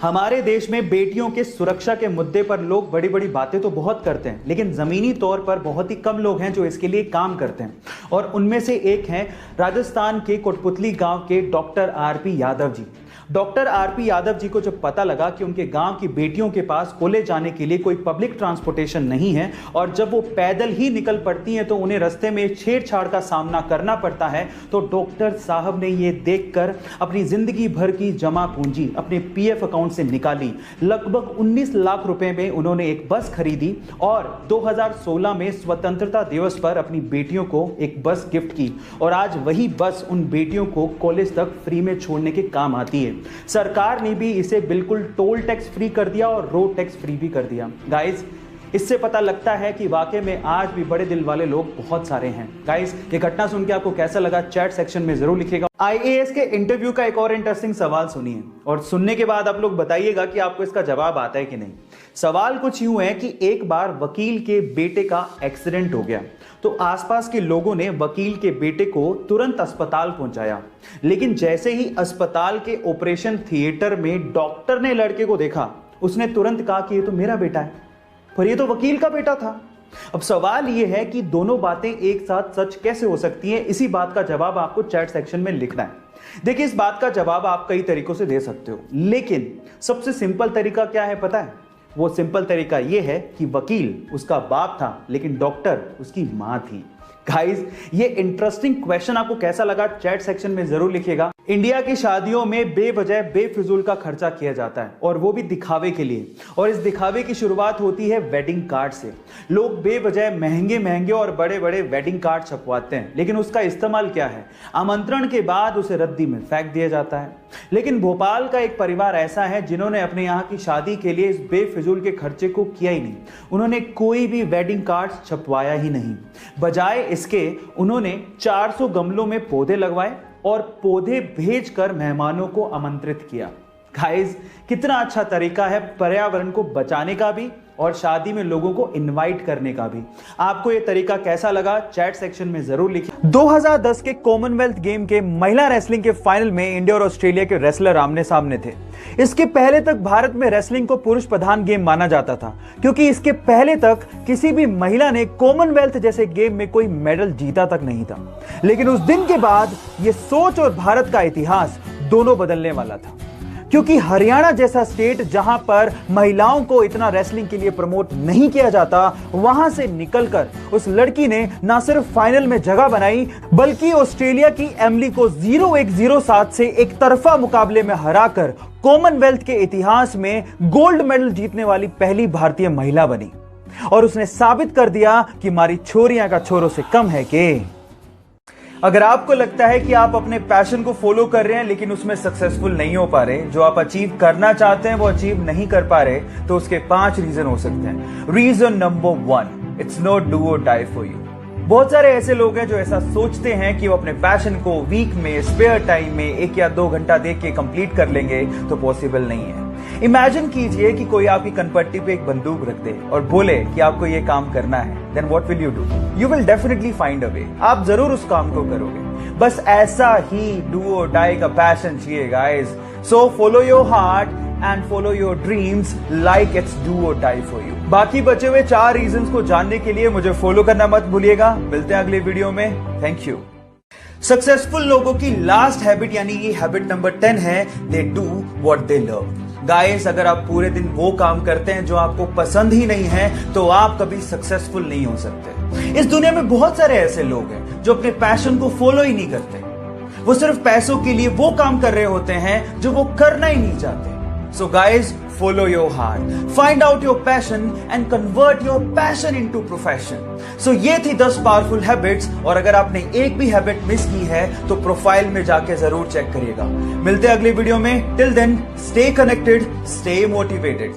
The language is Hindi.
हमारे देश में बेटियों के सुरक्षा के मुद्दे पर लोग बड़ी बड़ी बातें तो बहुत करते हैं, लेकिन जमीनी तौर पर बहुत ही कम लोग हैं जो इसके लिए काम करते हैं। और उनमें से एक हैं राजस्थान के कोटपुतली गांव के doctor RP Yadav ji. Doctor RP Yadav ji को जब पता लगा कि उनके गांव की बेटियों के पास कॉलेज जाने के लिए कोई पब्लिक ट्रांसपोर्टेशन नहीं है और जब वो पैदल ही निकल पड़ती हैं तो उन्हें रास्ते में छेड़छाड़ का सामना करना पड़ता है, तो डॉक्टर साहब ने ये देखकर अपनी जिंदगी भर की जमा पूंजी अपने पीएफ अकाउंट से निकाली। लगभग 19 लाख रुपए में उन्होंने एक बस खरीदी और 2016 में स्वतंत्रता दिवस पर अपनी बेटियों को एक बस गिफ्ट की और आज वही बस उन बेटियों को कॉलेज तक फ्री में छोड़ने के काम आती है। सरकार ने भी इसे बिल्कुल टोल टैक्स फ्री कर दिया और रोड टैक्स फ्री भी कर दिया। गाइस, इससे पता लगता है कि वाकई में आज भी बड़े दिल वाले लोग बहुत सारे हैं। गाइस, ये घटना सुन के आपको कैसा लगा चैट सेक्शन में जरूर लिखिएगा। आईएएस के इंटरव्यू का एक और इंटरेस्टिंग सवाल सुनिए और सुनने के बाद आप लोग बताइएगा कि आपको इसका जवाब आता है कि नहीं। सवाल कुछ यूं है कि एक बार वकील के बेटे का एक्सीडेंट हो गया तो आसपास के लोगों ने वकील के बेटे को तुरंत अस्पताल पहुंचाया, लेकिन जैसे ही अस्पताल के ऑपरेशन थिएटर में डॉक्टर ने लड़के को देखा, उसने तुरंत कहा कि ये तो मेरा बेटा है, पर ये तो वकील का बेटा था। अब सवाल यह है कि दोनों बातें एक साथ सच कैसे हो सकती हैं। इसी बात का जवाब आपको चैट सेक्शन में लिखना है। देखिए, इस बात का जवाब आप कई तरीकों से दे सकते हो, लेकिन सबसे सिंपल तरीका क्या है पता है? वो सिंपल तरीका यह है कि वकील उसका बाप था लेकिन डॉक्टर उसकी मां थी। गाइस, ये इंटरेस्टिंग क्वेश्चन आपको कैसा लगा चैट सेक्शन में जरूर लिखिएगा। इंडिया की शादियों में बेवजह बेफिजूल का खर्चा किया जाता है और वो भी दिखावे के लिए, और इस दिखावे की शुरुआत होती है वेडिंग कार्ड से। लोग बेवजह महंगे महंगे और बड़े बड़े वेडिंग कार्ड छपवाते हैं, लेकिन उसका इस्तेमाल क्या है? आमंत्रण के बाद उसे रद्दी में फेंक दिया जाता है। लेकिन भोपाल का एक परिवार ऐसा है जिन्होंने अपने यहाँ की शादी के लिए इस बेफिजूल के खर्चे को किया ही नहीं। उन्होंने कोई भी वेडिंग कार्ड छपवाया ही नहीं। बजाय इसके उन्होंने 400 गमलों में पौधे लगवाए और पौधे भेजकर मेहमानों को आमंत्रित किया। गाइस, कितना अच्छा तरीका है पर्यावरण को बचाने का भी और शादी में लोगों को इनवाइट करने का भी। आपको यह तरीका कैसा लगा चैट सेक्शन में जरूर लिखिए। 2010 के कॉमनवेल्थ गेम के महिला रेसलिंग के फाइनल में इंडिया और ऑस्ट्रेलिया के रेसलर आमने सामने थे। इसके पहले तक भारत में रेसलिंग को पुरुष प्रधान गेम माना जाता था, क्योंकि इसके पहले तक किसी भी महिला ने कॉमनवेल्थ जैसे गेम में कोई मेडल जीता तक नहीं था। लेकिन उस दिन के बाद यह सोच और भारत का इतिहास दोनों बदलने वाला था, क्योंकि हरियाणा जैसा स्टेट जहां पर महिलाओं को इतना रेसलिंग के लिए प्रमोट नहीं किया जाता, वहां से निकलकर उस लड़की ने ना सिर्फ फाइनल में जगह बनाई, बल्कि ऑस्ट्रेलिया की एमिली को 0-1-0-7 से एक तरफा मुकाबले में हराकर कॉमनवेल्थ के इतिहास में गोल्ड मेडल जीतने वाली पहली भारतीय महिला बनी। और उसने साबित कर दिया कि हमारी छोरियां का छोरों से कम है के। अगर आपको लगता है कि आप अपने पैशन को फॉलो कर रहे हैं लेकिन उसमें सक्सेसफुल नहीं हो पा रहे, जो आप अचीव करना चाहते हैं वो अचीव नहीं कर पा रहे, तो उसके 5 रीजन हो सकते हैं। Reason number 1, it's not do और डाई फॉर यू। बहुत सारे ऐसे लोग हैं जो ऐसा सोचते हैं कि वो अपने पैशन को वीक में स्पेयर टाइम में 1 या 2 घंटा देख के कंप्लीट कर लेंगे, तो पॉसिबल नहीं है। इमेजिन कीजिए कि कोई आपकी कनपट्टी पे एक बंदूक रख दे और बोले कि आपको ये काम करना है, then what will you do? You will definitely find a way. आप जरूर उस काम को करोगे। बस ऐसा ही डू और डाई का पैशन चाहिए guys. So follow your heart and follow your dreams like it's do और डाई फॉर यू। बाकी बचे हुए 4 रीजंस को जानने के लिए मुझे फॉलो करना मत भूलिएगा। मिलते हैं अगले वीडियो में। Thank you. सक्सेसफुल लोगों की लास्ट हैबिट यानी कि हैबिट नंबर 10 है, they do what they love. Guys, अगर आप पूरे दिन वो काम करते हैं जो आपको पसंद ही नहीं है, तो आप कभी सक्सेसफुल नहीं हो सकते। इस दुनिया में बहुत सारे ऐसे लोग हैं जो अपने पैशन को फॉलो ही नहीं करते। वो सिर्फ पैसों के लिए वो काम कर रहे होते हैं जो वो करना ही नहीं चाहते। So guys, follow your heart, find out your passion and convert your passion into profession. So ये थी 10 पावरफुल हैबिट्स, और अगर आपने एक भी हैबिट मिस की है तो प्रोफाइल में जाके जरूर चेक करिएगा। मिलते हैं अगले वीडियो में। Till then, stay connected, stay motivated.